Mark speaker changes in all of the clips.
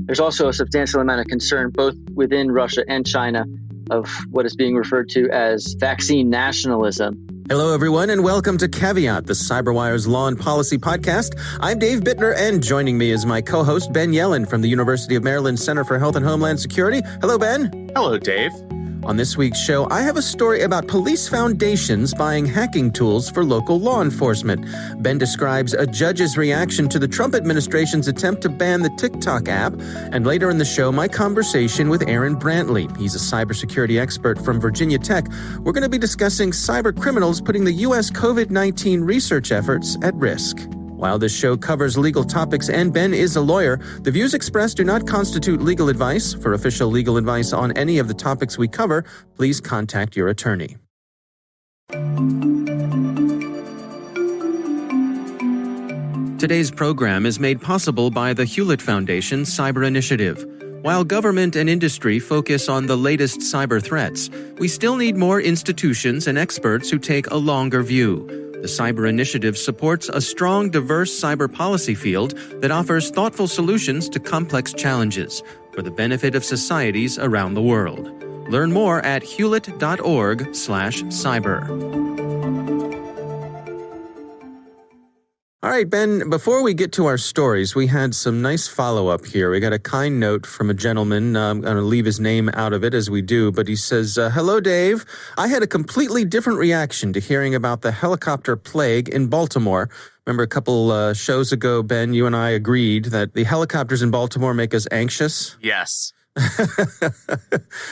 Speaker 1: There's also a substantial amount of concern both within Russia and China of what is being referred to as vaccine nationalism.
Speaker 2: Hello, everyone, and welcome to Caveat, the CyberWire's Law and Policy podcast. I'm Dave Bittner, and joining me is my co-host, Ben Yellen from the University of Maryland Center for Health and Homeland Security. Hello, Ben.
Speaker 3: Hello, Dave.
Speaker 2: On this week's show, I have a story about police foundations buying hacking tools for local law enforcement. Ben describes a judge's reaction to the Trump administration's attempt to ban the TikTok app. And later in the show, my conversation with Aaron Brantley. He's a cybersecurity expert from Virginia Tech. We're going to be discussing cyber criminals putting the U.S. COVID-19 research efforts at risk. While this show covers legal topics and Ben is a lawyer, the views expressed do not constitute legal advice. For official legal advice on any of the topics we cover, please contact your attorney. Today's program is made possible by the Hewlett Foundation Cyber Initiative. While government and industry focus on the latest cyber threats, we still need more institutions and experts who take a longer view. The Cyber Initiative supports a strong, diverse cyber policy field that offers thoughtful solutions to complex challenges for the benefit of societies around the world. Learn more at hewlett.org/cyber. All right, Ben, before we get to our stories, we had some nice follow-up here. We got a kind note from a gentleman. I'm going to leave his name out of it as we do, but he says, hello, Dave. I had a completely different reaction to hearing about the helicopter plague in Baltimore. Remember a couple shows ago, Ben, you and I agreed that the helicopters in Baltimore make us anxious?
Speaker 3: Yes.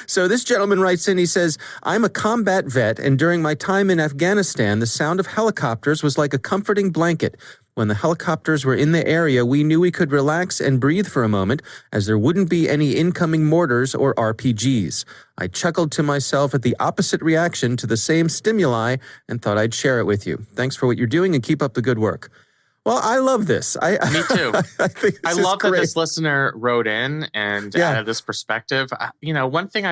Speaker 2: So this gentleman writes in, he says, I'm a combat vet, and during my time in Afghanistan, the sound of helicopters was like a comforting blanket. When the helicopters were in the area, we knew we could relax and breathe for a moment, as there wouldn't be any incoming mortars or RPGs. I chuckled to myself at the opposite reaction to the same stimuli and thought I'd share it with you. Thanks for what you're doing and keep up the good work. Well, I love this.
Speaker 3: Me too.
Speaker 2: I
Speaker 3: love that this listener wrote in and added this perspective. One thing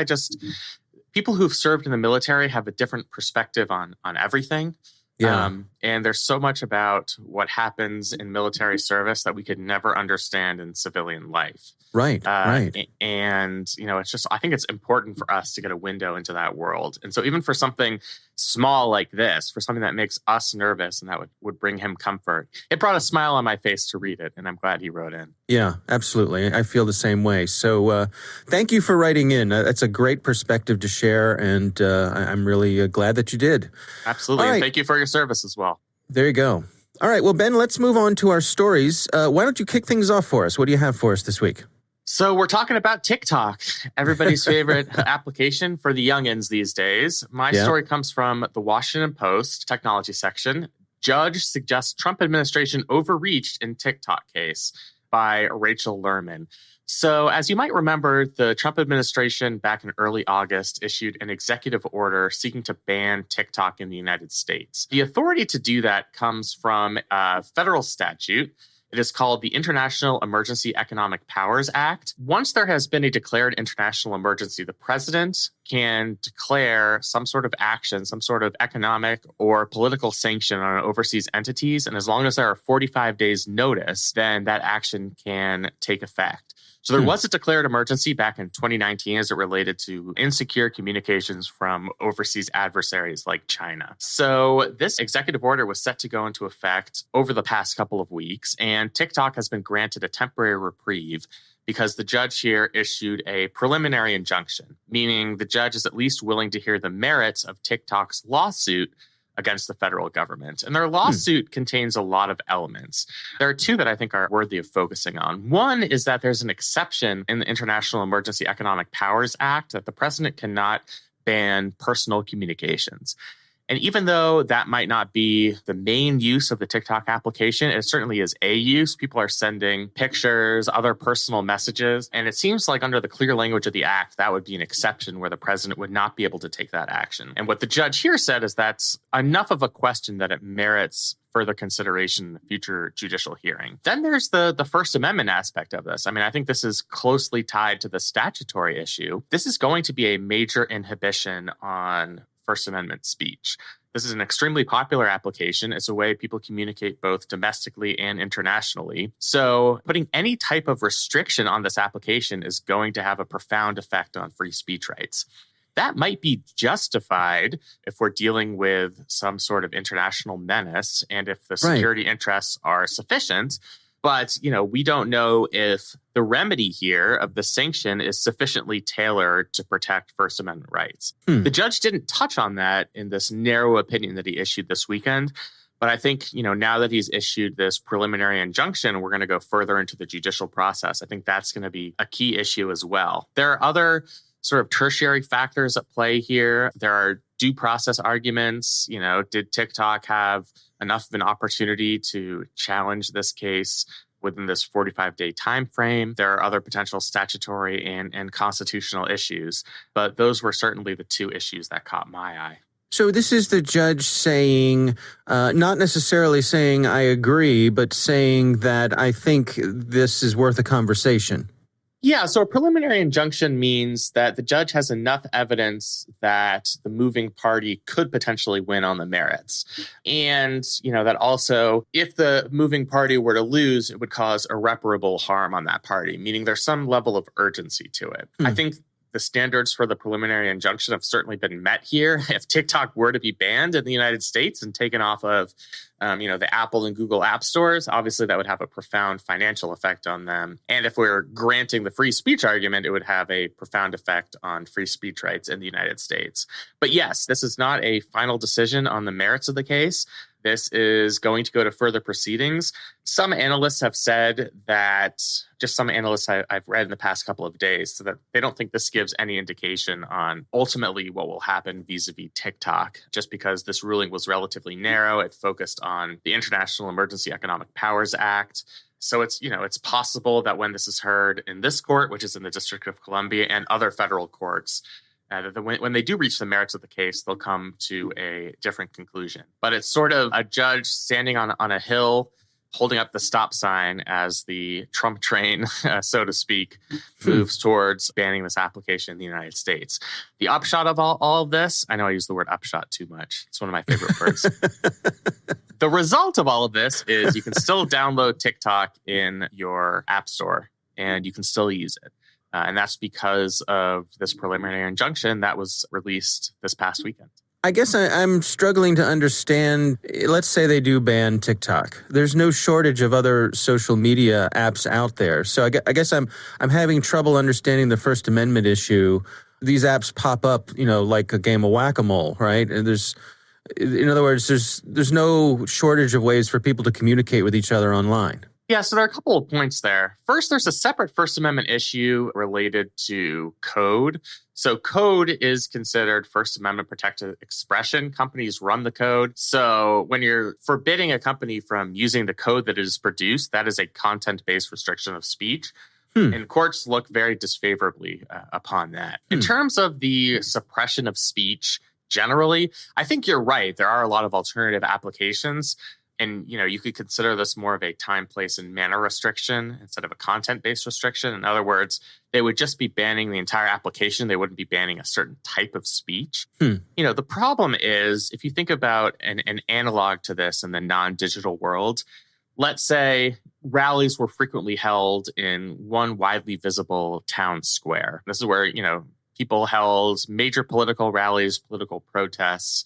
Speaker 3: people who've served in the military have a different perspective on everything.
Speaker 2: Yeah.
Speaker 3: And there's so much about what happens in military service that we could never understand in civilian life.
Speaker 2: Right, right.
Speaker 3: And, it's just, I think it's important for us to get a window into that world. And so even for something small like this, for something that makes us nervous and that would bring him comfort, it brought a smile on my face to read it. And I'm glad he wrote in.
Speaker 2: Yeah, absolutely. I feel the same way. So thank you for writing in. That's a great perspective to share. And I'm really glad that you did.
Speaker 3: Absolutely.
Speaker 2: Right.
Speaker 3: And thank you for your service as well.
Speaker 2: There you go. All right. Well, Ben, let's move on to our stories. Why don't you kick things off for us? What do you have for us this week?
Speaker 3: So we're talking about TikTok, everybody's favorite application for the youngins these days. My story comes from the Washington Post technology section. Judge suggests Trump administration overreached in TikTok case by Rachel Lerman. So as you might remember, the Trump administration back in early August issued an executive order seeking to ban TikTok in the United States. The authority to do that comes from a federal statute. It is called the International Emergency Economic Powers Act. Once there has been a declared international emergency, the president can declare some sort of action, some sort of economic or political sanction on overseas entities. And as long as there are 45 days notice, then that action can take effect. So there was a declared emergency back in 2019 as it related to insecure communications from overseas adversaries like China. So this executive order was set to go into effect over the past couple of weeks, and TikTok has been granted a temporary reprieve because the judge here issued a preliminary injunction, meaning the judge is at least willing to hear the merits of TikTok's lawsuit against the federal government. And their lawsuit contains a lot of elements. There are two that I think are worthy of focusing on. One is that there's an exception in the International Emergency Economic Powers Act that the president cannot ban personal communications. And even though that might not be the main use of the TikTok application, it certainly is a use. People are sending pictures, other personal messages. And it seems like under the clear language of the act, that would be an exception where the president would not be able to take that action. And what the judge here said is that's enough of a question that it merits further consideration in the future judicial hearing. Then there's the First Amendment aspect of this. I mean, I think this is closely tied to the statutory issue. This is going to be a major inhibition on First Amendment speech. This is an extremely popular application. It's a way people communicate both domestically and internationally. So putting any type of restriction on this application is going to have a profound effect on free speech rights. That might be justified if we're dealing with some sort of international menace and if the security interests are sufficient. But, we don't know if the remedy here of the sanction is sufficiently tailored to protect First Amendment rights. The judge didn't touch on that in this narrow opinion that he issued this weekend. But I think, now that he's issued this preliminary injunction, we're going to go further into the judicial process. I think that's going to be a key issue as well. There are other sort of tertiary factors at play here. There are due process arguments. Did TikTok have enough of an opportunity to challenge this case within this 45-day time frame? There are other potential statutory and constitutional issues, but those were certainly the two issues that caught my eye.
Speaker 2: So this is the judge saying, not necessarily saying I agree, but saying that I think this is worth a conversation.
Speaker 3: Yeah, so a preliminary injunction means that the judge has enough evidence that the moving party could potentially win on the merits. And, that also, if the moving party were to lose, it would cause irreparable harm on that party, meaning there's some level of urgency to it. I think the standards for the preliminary injunction have certainly been met here. If TikTok were to be banned in the United States and taken off of, the Apple and Google app stores, obviously that would have a profound financial effect on them. And if we're granting the free speech argument, it would have a profound effect on free speech rights in the United States. But yes, this is not a final decision on the merits of the case. This is going to go to further proceedings. Some analysts have said that, just some analysts I've read in the past couple of days, so that they don't think this gives any indication on ultimately what will happen vis-a-vis TikTok, just because this ruling was relatively narrow. It focused on the International Emergency Economic Powers Act. So it's possible that when this is heard in this court, which is in the District of Columbia, and other federal courts, when they do reach the merits of the case, they'll come to a different conclusion. But it's sort of a judge standing on a hill, holding up the stop sign as the Trump train, so to speak, moves towards banning this application in the United States. The upshot of all of this, I know I use the word upshot too much. It's one of my favorite words. The result of all of this is you can still download TikTok in your app store and you can still use it. And that's because of this preliminary injunction that was released this past weekend.
Speaker 2: I guess I'm struggling to understand, let's say they do ban TikTok. There's no shortage of other social media apps out there. So I guess I'm having trouble understanding the First Amendment issue. These apps pop up, like a game of whack-a-mole, right? And in other words, there's no shortage of ways for people to communicate with each other online.
Speaker 3: Yeah, so there are a couple of points there. First, there's a separate First Amendment issue related to code. So code is considered First Amendment protected expression. Companies run the code. So when you're forbidding a company from using the code that is produced, that is a content-based restriction of speech. And courts look very disfavorably upon that. In terms of the suppression of speech generally, I think you're right. There are a lot of alternative applications. And, you could consider this more of a time, place, and manner restriction instead of a content-based restriction. In other words, they would just be banning the entire application. They wouldn't be banning a certain type of speech. The problem is, if you think about an analog to this in the non-digital world, let's say rallies were frequently held in one widely visible town square. This is where, people held major political rallies, political protests.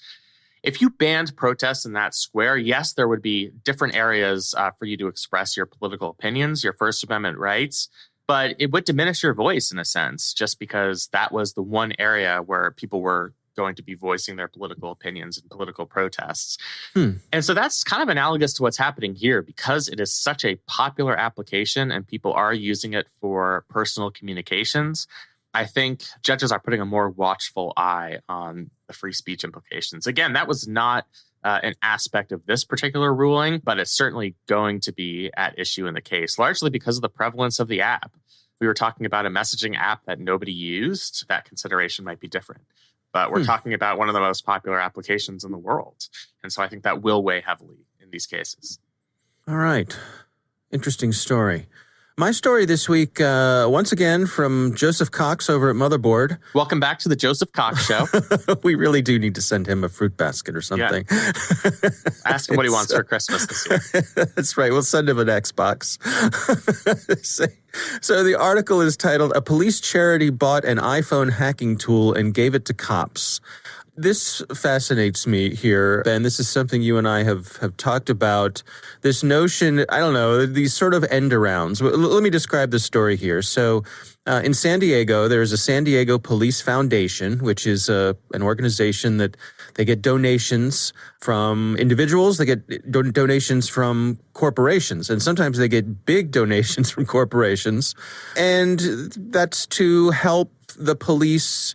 Speaker 3: If you banned protests in that square, yes, there would be different areas for you to express your political opinions, your First Amendment rights, but it would diminish your voice in a sense, just because that was the one area where people were going to be voicing their political opinions and political protests. And so that's kind of analogous to what's happening here because it is such a popular application and people are using it for personal communications. I think judges are putting a more watchful eye on the free speech implications. Again, that was not an aspect of this particular ruling, but it's certainly going to be at issue in the case, largely because of the prevalence of the app. We were talking about a messaging app that nobody used. That consideration might be different. But we're talking about one of the most popular applications in the world. And so I think that will weigh heavily in these cases.
Speaker 2: All right. Interesting story. My story this week, once again, from Joseph Cox over at Motherboard.
Speaker 3: Welcome back to the Joseph Cox Show.
Speaker 2: We really do need to send him a fruit basket or something.
Speaker 3: Yeah. Ask him what he wants for Christmas this year.
Speaker 2: That's right. We'll send him an Xbox. So the article is titled, "A Police Charity Bought an iPhone Hacking Tool and Gave It to Cops." This fascinates me here, Ben. This is something you and I have talked about. This notion, I don't know, these sort of end arounds. Let me describe the story here. So in San Diego, there's a San Diego Police Foundation, which is an organization that they get donations from individuals. They get donations from corporations, and sometimes they get big donations from corporations. And that's to help the police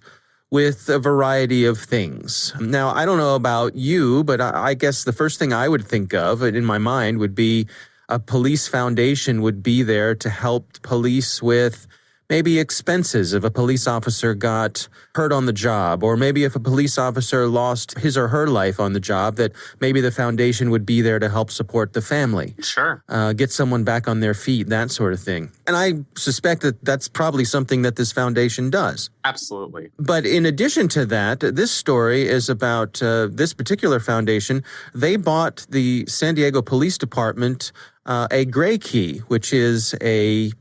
Speaker 2: with a variety of things. Now, I don't know about you, but I guess the first thing I would think of in my mind would be a police foundation would be there to help police with maybe expenses if a police officer got hurt on the job, or maybe if a police officer lost his or her life on the job, that maybe the foundation would be there to help support the family.
Speaker 3: Sure.
Speaker 2: Get someone back on their feet, that sort of thing. And I suspect that that's probably something that this foundation does.
Speaker 3: Absolutely.
Speaker 2: But in addition to that, this story is about this particular foundation. They bought the San Diego Police Department a Gray Key, which is a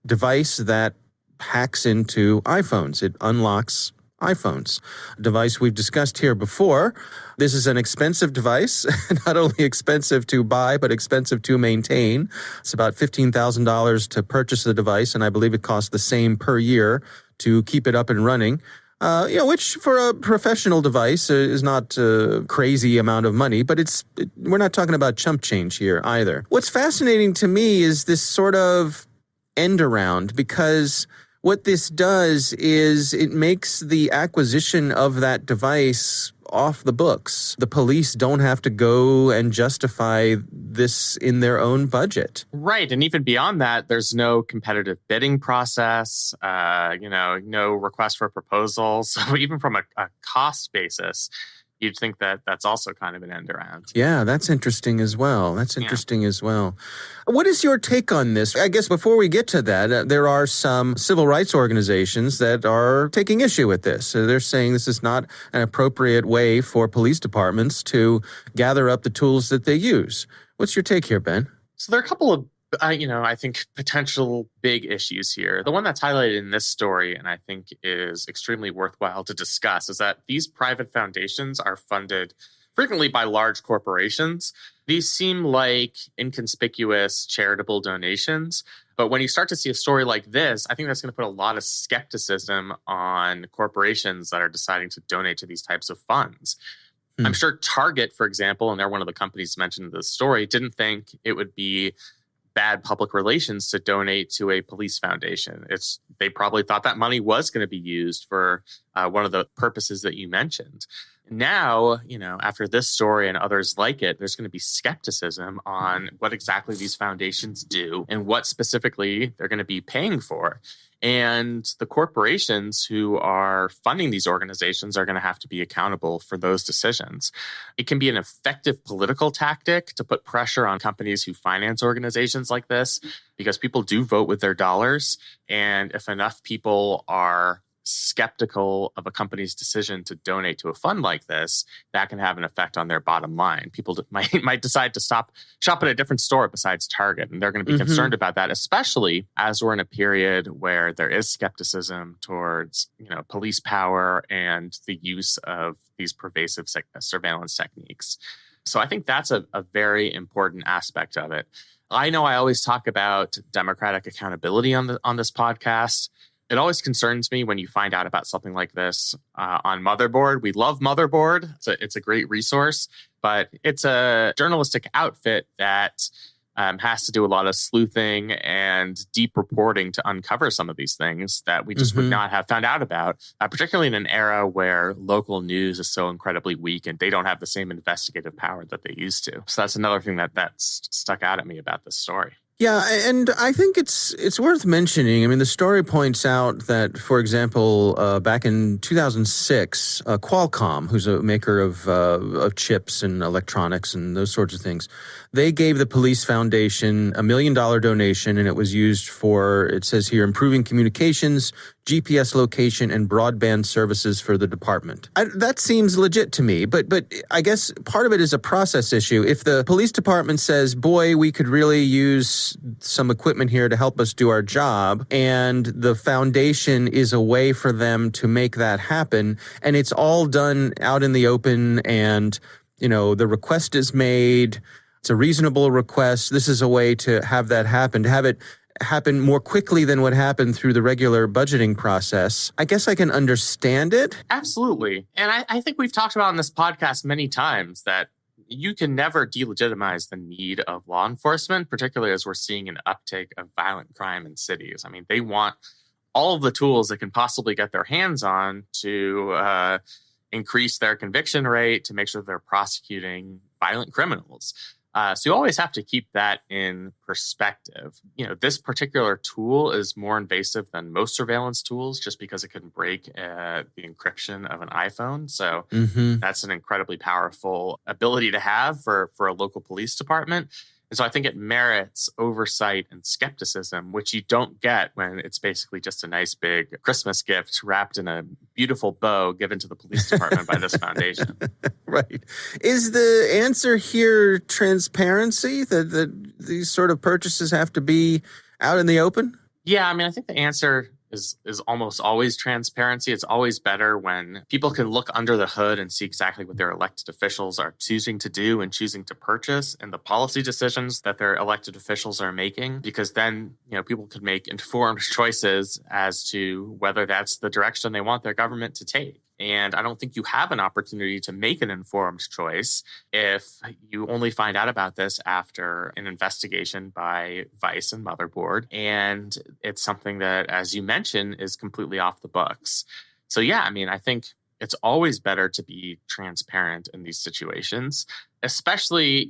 Speaker 2: device that hacks into iPhones. It unlocks iPhones, a device we've discussed here before. This is an expensive device, not only expensive to buy, but expensive to maintain. It's about $15,000 to purchase the device, and I believe it costs the same per year to keep it up and running. Which for a professional device is not a crazy amount of money, but we're not talking about chump change here either. What's fascinating to me is this sort of end around, because what this does is it makes the acquisition of that device off the books. The police don't have to go and justify this in their own budget.
Speaker 3: Right. And even beyond that, there's no competitive bidding process, no request for proposals. So even from a cost basis, you'd think that that's also kind of an end around.
Speaker 2: Yeah, that's interesting as well. What is your take on this? I guess before we get to that, there are some civil rights organizations that are taking issue with this. So they're saying this is not an appropriate way for police departments to gather up the tools that they use. What's your take here, Ben?
Speaker 3: So there are a couple of I think potential big issues here. The one that's highlighted in this story, and I think is extremely worthwhile to discuss, is that these private foundations are funded frequently by large corporations. These seem like inconspicuous charitable donations. But when you start to see a story like this, I think that's going to put a lot of skepticism on corporations that are deciding to donate to these types of funds. I'm sure Target, for example, and they're one of the companies mentioned in this story, didn't think it would be bad public relations to donate to a police foundation. They probably thought that money was going to be used for one of the purposes that you mentioned. Now, after this story and others like it, there's going to be skepticism on what exactly these foundations do and what specifically they're going to be paying for. And the corporations who are funding these organizations are going to have to be accountable for those decisions. It can be an effective political tactic to put pressure on companies who finance organizations like this, because people do vote with their dollars. And if enough people are skeptical of a company's decision to donate to a fund like this, that can have an effect on their bottom line. People might decide to shop at a different store besides Target, and they're going to be concerned about that, especially as we're in a period where there is skepticism towards police power and the use of these pervasive surveillance techniques. So I think that's a very important aspect of it. I know I always talk about democratic accountability on this podcast. It always concerns me when you find out about something like this on Motherboard. We love Motherboard. It's a great resource, but it's a journalistic outfit that has to do a lot of sleuthing and deep reporting to uncover some of these things that we just would not have found out about, particularly in an era where local news is so incredibly weak and they don't have the same investigative power that they used to. So that's another thing that's stuck out at me about this story.
Speaker 2: Yeah, and I think it's worth mentioning. I mean, the story points out that, for example, back in 2006, Qualcomm, who's a maker of chips and electronics and those sorts of things, they gave the Police Foundation $1 million donation, and it was used for, it says here, improving communications, GPS location, and broadband services for the department. That seems legit to me, but I guess part of it is a process issue. If the police department says, boy, we could really use some equipment here to help us do our job, and the foundation is a way for them to make that happen, and it's all done out in the open, and, the request is made, it's a reasonable request, this is a way to have that happen, to have it happen more quickly than what happened through the regular budgeting process. I guess I can understand it.
Speaker 3: Absolutely. And I think we've talked about on this podcast many times that you can never delegitimize the need of law enforcement, particularly as we're seeing an uptake of violent crime in cities. I mean, they want all of the tools they can possibly get their hands on to increase their conviction rate, to make sure they're prosecuting violent criminals. So you always have to keep that in perspective. This particular tool is more invasive than most surveillance tools just because it can break the encryption of an iPhone. So that's an incredibly powerful ability to have for a local police department. And so I think it merits oversight and skepticism, which you don't get when it's basically just a nice big Christmas gift wrapped in a beautiful bow given to the police department by this foundation.
Speaker 2: Right. Is the answer here transparency, that these sort of purchases have to be out in the open?
Speaker 3: Yeah, I mean, I think the answer is almost always transparency. It's always better when people can look under the hood and see exactly what their elected officials are choosing to do and choosing to purchase, and the policy decisions that their elected officials are making, because then, people could make informed choices as to whether that's the direction they want their government to take. And I don't think you have an opportunity to make an informed choice if you only find out about this after an investigation by Vice and Motherboard. And it's something that, as you mentioned, is completely off the books. So, yeah, I mean, I think it's always better to be transparent in these situations, especially,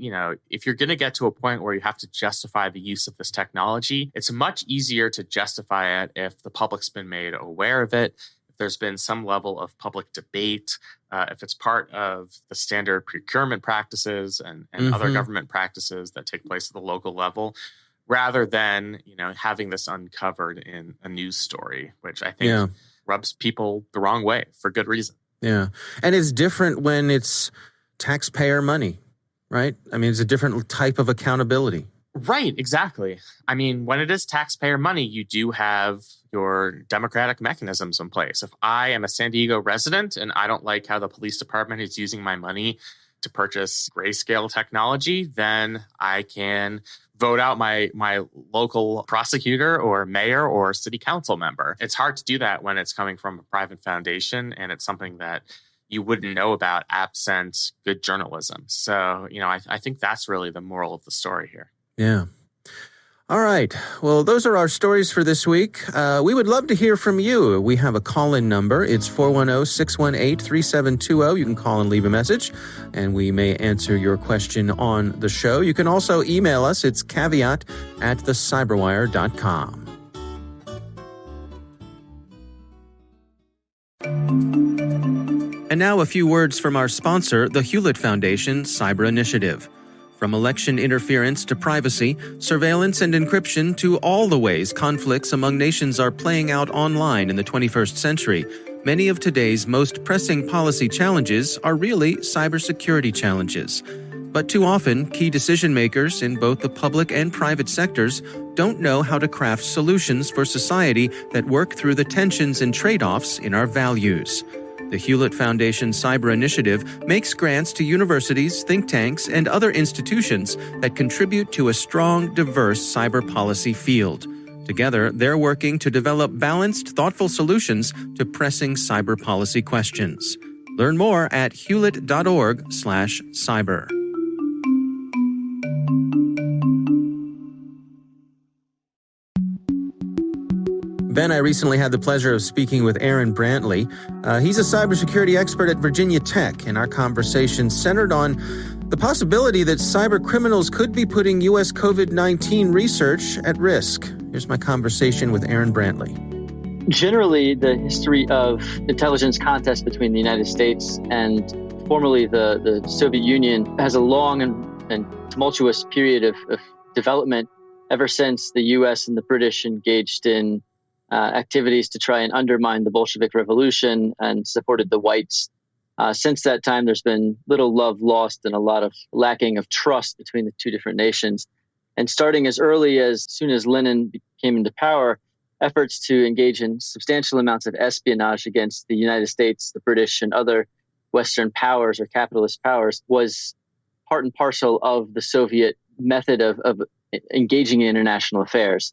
Speaker 3: if you're going to get to a point where you have to justify the use of this technology. It's much easier to justify it if the public's been made aware of it, there's been some level of public debate, if it's part of the standard procurement practices and other government practices that take place at the local level, rather than, having this uncovered in a news story, which I think rubs people the wrong way for good reason.
Speaker 2: Yeah. And it's different when it's taxpayer money, right? I mean, it's a different type of accountability.
Speaker 3: Right, exactly. I mean, when it is taxpayer money, you do have your democratic mechanisms in place. If I am a San Diego resident and I don't like how the police department is using my money to purchase grayscale technology, then I can vote out my local prosecutor or mayor or city council member. It's hard to do that when it's coming from a private foundation, and it's something that you wouldn't know about absent good journalism. So, I think that's really the moral of the story here.
Speaker 2: Yeah. All right. Well, those are our stories for this week. We would love to hear from you. We have a call-in number. It's 410-618-3720. You can call and leave a message, and we may answer your question on the show. You can also email us. It's caveat@thecyberwire.com. And now a few words from our sponsor, the Hewlett Foundation Cyber Initiative. From election interference to privacy, surveillance and encryption to all the ways conflicts among nations are playing out online in the 21st century, many of today's most pressing policy challenges are really cybersecurity challenges. But too often, key decision makers in both the public and private sectors don't know how to craft solutions for society that work through the tensions and trade-offs in our values. The Hewlett Foundation Cyber Initiative makes grants to universities, think tanks, and other institutions that contribute to a strong, diverse cyber policy field. Together, they're working to develop balanced, thoughtful solutions to pressing cyber policy questions. Learn more at hewlett.org/cyber. Ben, I recently had the pleasure of speaking with Aaron Brantley. He's a cybersecurity expert at Virginia Tech, and our conversation centered on the possibility that cyber criminals could be putting U.S. COVID-19 research at risk. Here's my conversation with Aaron Brantley.
Speaker 1: Generally, the history of intelligence contest between the United States and formerly the Soviet Union has a long and tumultuous period of development ever since the U.S. and the British engaged in activities to try and undermine the Bolshevik Revolution and supported the whites. Since that time, there's been little love lost and a lot of lacking of trust between the two different nations. And starting as early as soon as Lenin came into power, efforts to engage in substantial amounts of espionage against the United States, the British, and other Western powers or capitalist powers was part and parcel of the Soviet method of engaging in international affairs.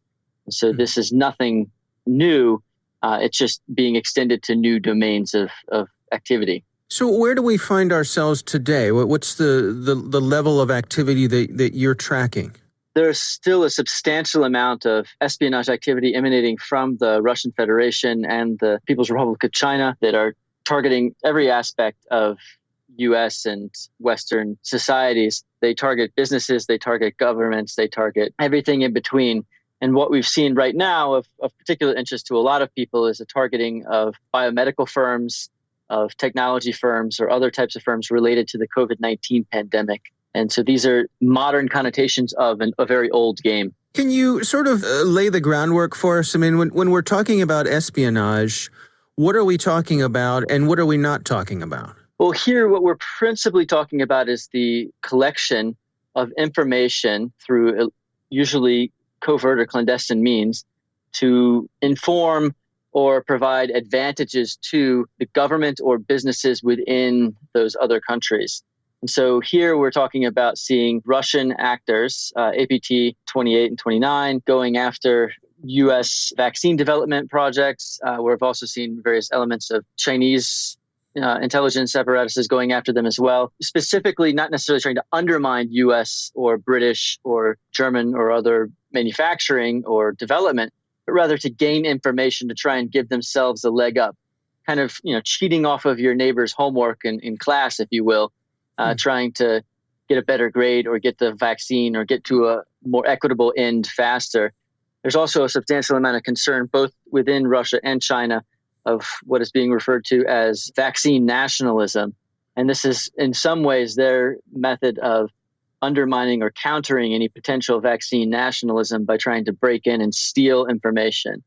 Speaker 1: So this is nothing new. It's just being extended to new domains of activity.
Speaker 2: So where do we find ourselves today? What's the level of activity that you're tracking?
Speaker 1: There's still a substantial amount of espionage activity emanating from the Russian Federation and the People's Republic of China that are targeting every aspect of U.S. and Western societies. They target businesses, they target governments, they target everything in between. And what we've seen right now of particular interest to a lot of people is the targeting of biomedical firms, of technology firms, or other types of firms related to the COVID-19 pandemic. And so these are modern connotations of a very old game.
Speaker 2: Can you sort of lay the groundwork for us? I mean, when we're talking about espionage, what are we talking about and what are we not talking about?
Speaker 1: Well, here what we're principally talking about is the collection of information through usually covert or clandestine means to inform or provide advantages to the government or businesses within those other countries. And so here we're talking about seeing Russian actors, APT 28 and 29, going after U.S. vaccine development projects. We've also seen various elements of Chinese intelligence apparatuses going after them as well, specifically not necessarily trying to undermine U.S. or British or German or other manufacturing or development, but rather to gain information to try and give themselves a leg up, kind of cheating off of your neighbor's homework in class, if you will, trying to get a better grade or get the vaccine or get to a more equitable end faster. There's also a substantial amount of concern both within Russia and China of what is being referred to as vaccine nationalism. And this is in some ways their method of undermining or countering any potential vaccine nationalism by trying to break in and steal information.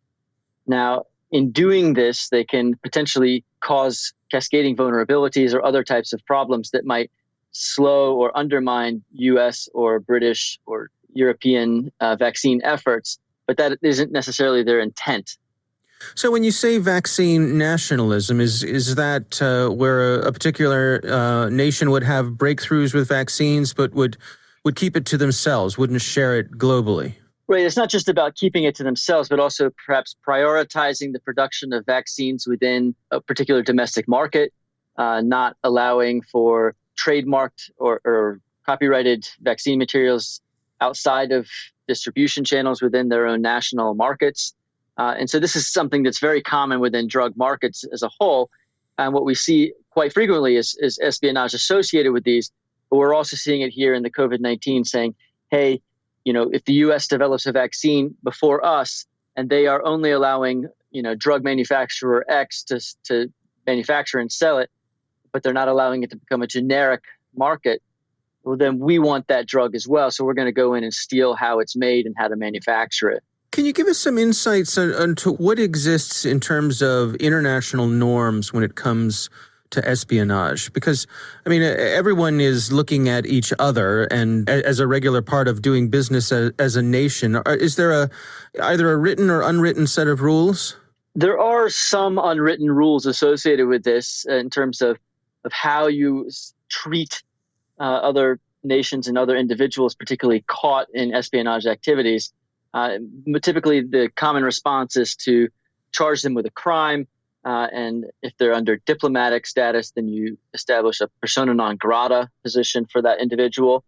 Speaker 1: Now, in doing this, they can potentially cause cascading vulnerabilities or other types of problems that might slow or undermine U.S. or British or European vaccine efforts, but that isn't necessarily their intent.
Speaker 2: So when you say vaccine nationalism, is that where a particular nation would have breakthroughs with vaccines but would keep it to themselves, wouldn't share it globally?
Speaker 1: Right. It's not just about keeping it to themselves, but also perhaps prioritizing the production of vaccines within a particular domestic market, not allowing for trademarked or copyrighted vaccine materials outside of distribution channels within their own national markets. And so this is something that's very common within drug markets as a whole. And what we see quite frequently is espionage associated with these. But we're also seeing it here in the COVID-19 saying, hey, if the U.S. develops a vaccine before us and they are only allowing, drug manufacturer X to manufacture and sell it, but they're not allowing it to become a generic market, well, then we want that drug as well. So we're going to go in and steal how it's made and how to manufacture it.
Speaker 2: Can you give us some insights into what exists in terms of international norms when it comes to espionage? Because, everyone is looking at each other and as a regular part of doing business as a nation. Is there either a written or unwritten set of rules?
Speaker 1: There are some unwritten rules associated with this in terms of how you treat other nations and other individuals, particularly caught in espionage activities. Typically, the common response is to charge them with a crime. And if they're under diplomatic status, then you establish a persona non grata position for that individual.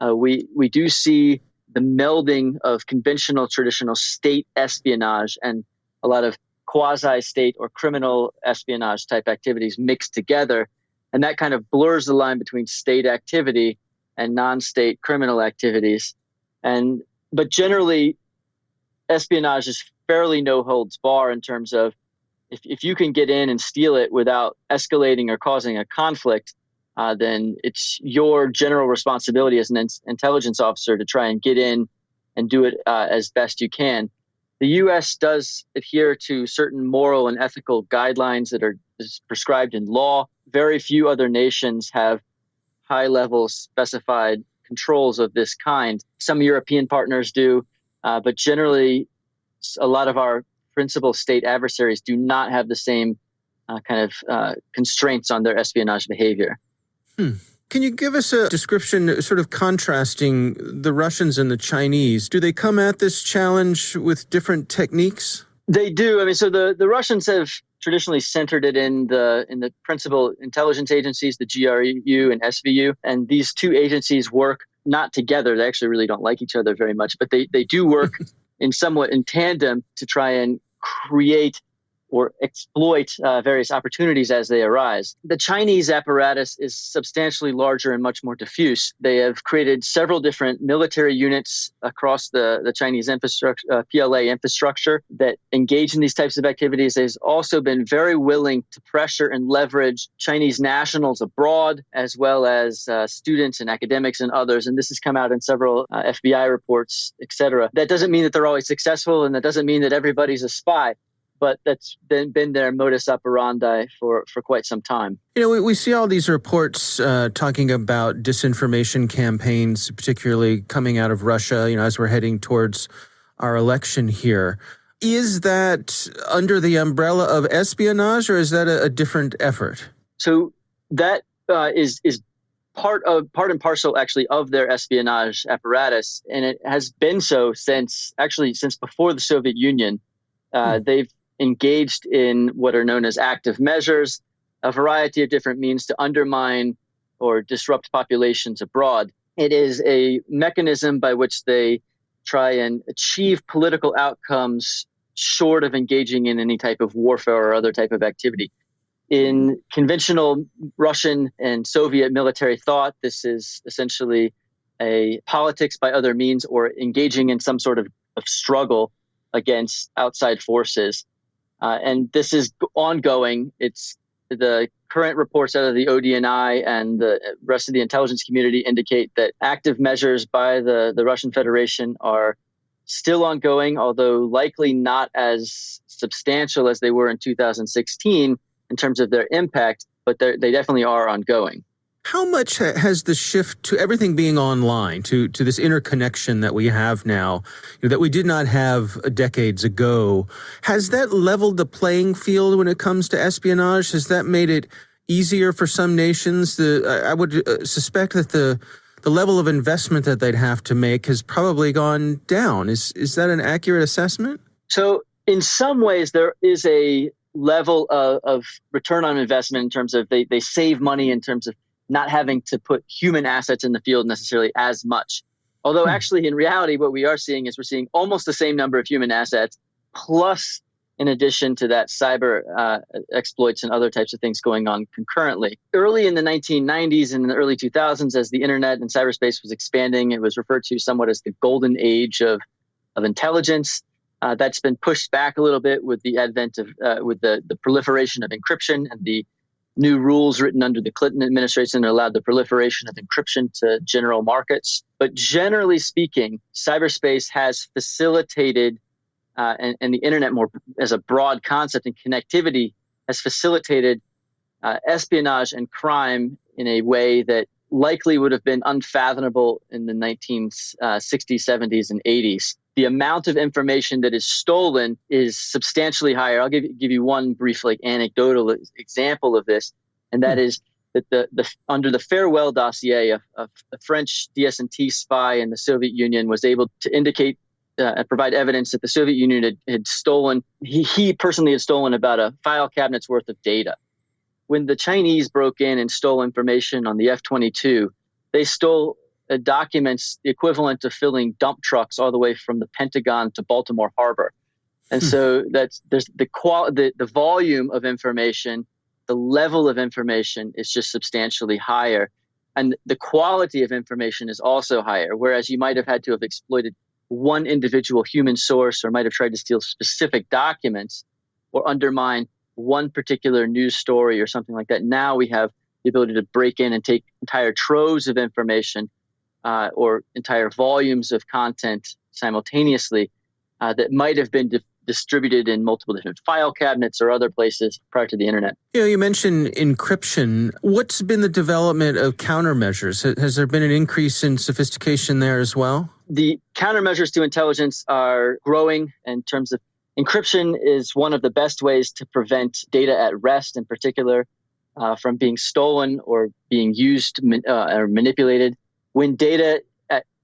Speaker 1: We do see the melding of conventional, traditional state espionage and a lot of quasi-state or criminal espionage type activities mixed together. And that kind of blurs the line between state activity and non-state criminal activities. But generally, espionage is fairly no holds bar in terms of if you can get in and steal it without escalating or causing a conflict, then it's your general responsibility as an intelligence officer to try and get in and do it as best you can. The U.S. does adhere to certain moral and ethical guidelines that are prescribed in law. Very few other nations have high-level specified controls of this kind. Some European partners do, but generally, a lot of our principal state adversaries do not have the same constraints on their espionage behavior.
Speaker 2: Can you give us a description, sort of contrasting the Russians and the Chinese? Do they come at this challenge with different techniques?
Speaker 1: They do. I mean, so the Russians have traditionally centered it in the principal intelligence agencies, the GRU and SVU, and these two agencies work not together. They actually really don't like each other very much, but they do work somewhat in tandem to try and create or exploit various opportunities as they arise. The Chinese apparatus is substantially larger and much more diffuse. They have created several different military units across the Chinese infrastructure, PLA infrastructure, that engage in these types of activities. They've also been very willing to pressure and leverage Chinese nationals abroad, as well as students and academics and others. And this has come out in several FBI reports, et cetera. That doesn't mean that they're always successful, and that doesn't mean that everybody's a spy. But that's been their modus operandi for quite some time.
Speaker 2: You know, we see all these reports talking about disinformation campaigns, particularly coming out of Russia, as we're heading towards our election here. Is that under the umbrella of espionage, or is that a different effort?
Speaker 1: So that is part and parcel, actually, of their espionage apparatus. And it has been so since before the Soviet Union. They've engaged in what are known as active measures, a variety of different means to undermine or disrupt populations abroad. It is a mechanism by which they try and achieve political outcomes short of engaging in any type of warfare or other type of activity. In conventional Russian and Soviet military thought, this is essentially a politics by other means, or engaging in some sort of struggle against outside forces. And this is ongoing. It's the current reports out of the ODNI and the rest of the intelligence community indicate that active measures by the Russian Federation are still ongoing, although likely not as substantial as they were in 2016 in terms of their impact, but they definitely are ongoing.
Speaker 2: How much has the shift to everything being online, to this interconnection that we have now, that we did not have decades ago, has that leveled the playing field when it comes to espionage? Has that made it easier for some nations? I would suspect that the level of investment that they'd have to make has probably gone down. Is that an accurate assessment?
Speaker 1: So in some ways, there is a level of return on investment in terms of they save money in terms of not having to put human assets in the field necessarily as much. Although actually in reality, what we are seeing is we're seeing almost the same number of human assets, plus in addition to that, cyber exploits and other types of things going on concurrently. Early in the 1990s and in the early 2000s, as the internet and cyberspace was expanding, it was referred to somewhat as the golden age of intelligence. That's been pushed back a little bit with the advent of with the proliferation of encryption and the new rules written under the Clinton administration that allowed the proliferation of encryption to general markets. But generally speaking, cyberspace has facilitated, and the internet more as a broad concept and connectivity has facilitated espionage and crime in a way that likely would have been unfathomable in the 1960s, 70s, and 80s. The amount of information that is stolen is substantially higher. I'll give you one brief anecdotal example of this, and that is that the under the Farewell dossier, a French DS&T spy in the Soviet Union was able to indicate and provide evidence that the Soviet Union had stolen. He personally had stolen about a file cabinet's worth of data. When the Chinese broke in and stole information on the F-22, they stole documents the equivalent of filling dump trucks all the way from the Pentagon to Baltimore Harbor. And so there's the volume of information, the level of information is just substantially higher. And the quality of information is also higher, whereas you might have had to have exploited one individual human source or might have tried to steal specific documents or undermine one particular news story or something like that. Now we have the ability to break in and take entire troves of information or entire volumes of content simultaneously that might have been distributed in multiple different file cabinets or other places prior to the internet.
Speaker 2: You mentioned encryption. What's been the development of countermeasures? Has there been an increase in sophistication there as well?
Speaker 1: The countermeasures to intelligence are growing in terms of encryption is one of the best ways to prevent data at rest in particular from being stolen or being used or manipulated. When data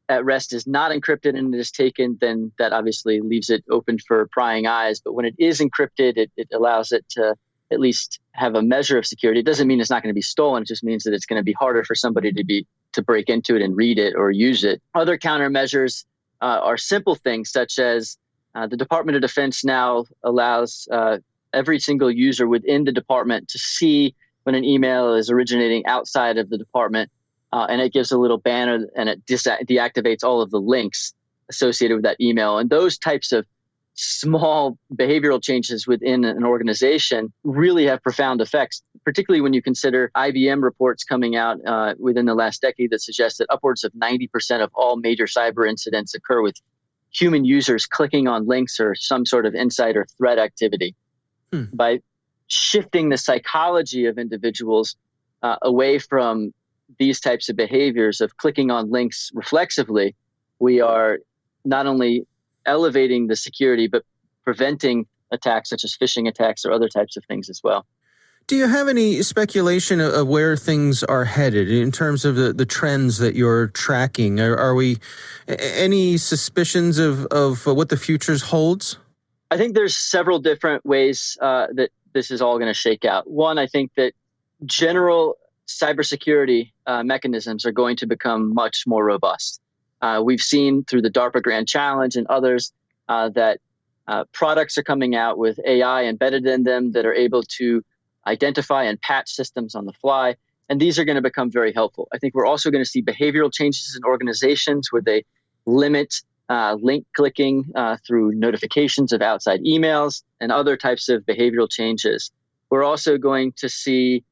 Speaker 1: at rest is not encrypted and it is taken, then that obviously leaves it open for prying eyes. But when it is encrypted, it allows it to at least have a measure of security. It doesn't mean it's not going to be stolen. It just means that it's going to be harder for somebody to break into it and read it or use it. Other countermeasures are simple things such as the Department of Defense now allows every single user within the department to see when an email is originating outside of the department. And it gives a little banner and it deactivates all of the links associated with that email. And those types of small behavioral changes within an organization really have profound effects, particularly when you consider IBM reports coming out within the last decade that suggest that upwards of 90% of all major cyber incidents occur with human users clicking on links or some sort of insider threat activity. By shifting the psychology of individuals away from these types of behaviors of clicking on links reflexively, we are not only elevating the security, but preventing attacks such as phishing attacks or other types of things as well.
Speaker 2: Do you have any speculation of where things are headed in terms of the trends that you're tracking? Are we any suspicions of what the future holds?
Speaker 1: I think there's several different ways that this is all going to shake out. One, I think that general cybersecurity mechanisms are going to become much more robust. We've seen through the DARPA Grand Challenge and others that products are coming out with AI embedded in them that are able to identify and patch systems on the fly. And these are going to become very helpful. I think we're also going to see behavioral changes in organizations where they limit link clicking through notifications of outside emails and other types of behavioral changes. We're also going to see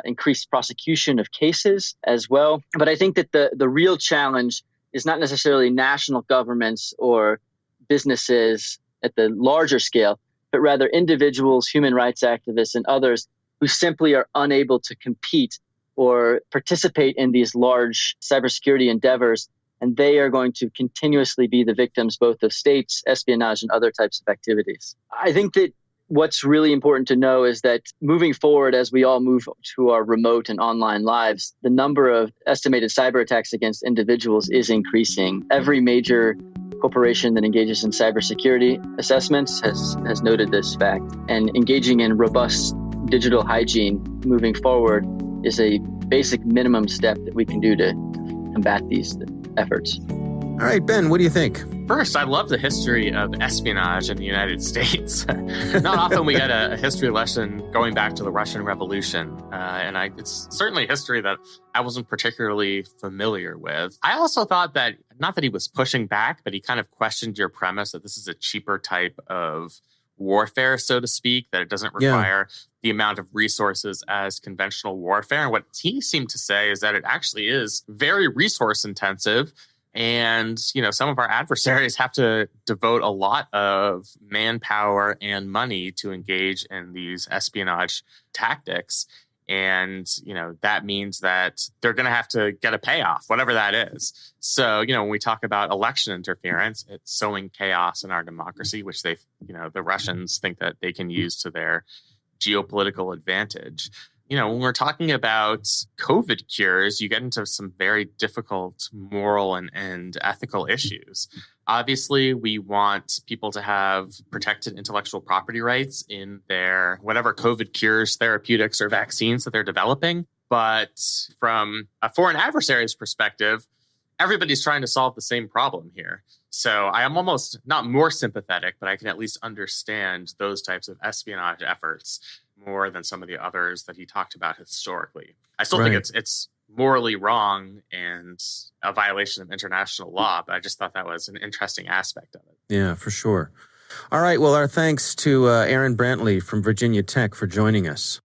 Speaker 1: increased prosecution of cases as well. But I think that the real challenge is not necessarily national governments or businesses at the larger scale, but rather individuals, human rights activists, and others who simply are unable to compete or participate in these large cybersecurity endeavors. And they are going to continuously be the victims both of states, espionage, and other types of activities. I think that what's really important to know is that moving forward, as we all move to our remote and online lives, the number of estimated cyber attacks against individuals is increasing. Every major corporation that engages in cybersecurity assessments has noted this fact. And engaging in robust digital hygiene moving forward is a basic minimum step that we can do to combat these efforts.
Speaker 2: All right, Ben, what do you think?
Speaker 3: First, I love the history of espionage in the United States. Not often we get a history lesson going back to the Russian Revolution. It's certainly a history that I wasn't particularly familiar with. I also thought that, not that he was pushing back, but he kind of questioned your premise that this is a cheaper type of warfare, so to speak, that it doesn't require the amount of resources as conventional warfare. And what he seemed to say is that it actually is very resource intensive. And, some of our adversaries have to devote a lot of manpower and money to engage in these espionage tactics. And, that means that they're going to have to get a payoff, whatever that is. So, when we talk about election interference, it's sowing chaos in our democracy, which the Russians think that they can use to their geopolitical advantage. When we're talking about COVID cures, you get into some very difficult moral and ethical issues. Obviously, we want people to have protected intellectual property rights in their whatever COVID cures, therapeutics, or vaccines that they're developing. But from a foreign adversary's perspective, everybody's trying to solve the same problem here. So I am almost not more sympathetic, but I can at least understand those types of espionage efforts more than some of the others that he talked about historically. I still think it's morally wrong and a violation of international law. But I just thought that was an interesting aspect of it.
Speaker 2: Yeah, for sure. All right. Well, our thanks to Aaron Brantley from Virginia Tech for joining us.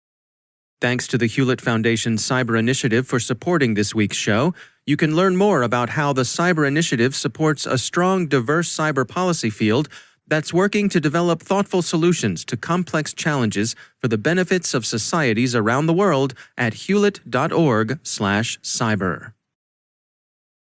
Speaker 2: Thanks to the Hewlett Foundation Cyber Initiative for supporting this week's show. You can learn more about how the Cyber Initiative supports a strong, diverse cyber policy field that's working to develop thoughtful solutions to complex challenges for the benefits of societies around the world at hewlett.org/cyber.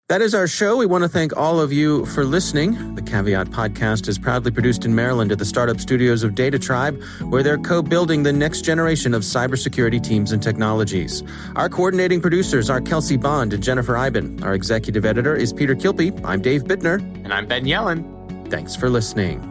Speaker 2: That is our show. We want to thank all of you for listening. The Caveat podcast is proudly produced in Maryland at the startup studios of Data Tribe, where they're co-building the next generation of cybersecurity teams and technologies. Our coordinating producers are Kelsey Bond and Jennifer Iben. Our executive editor is Peter Kilpie. I'm Dave Bittner.
Speaker 3: And I'm Ben Yellen.
Speaker 2: Thanks for listening.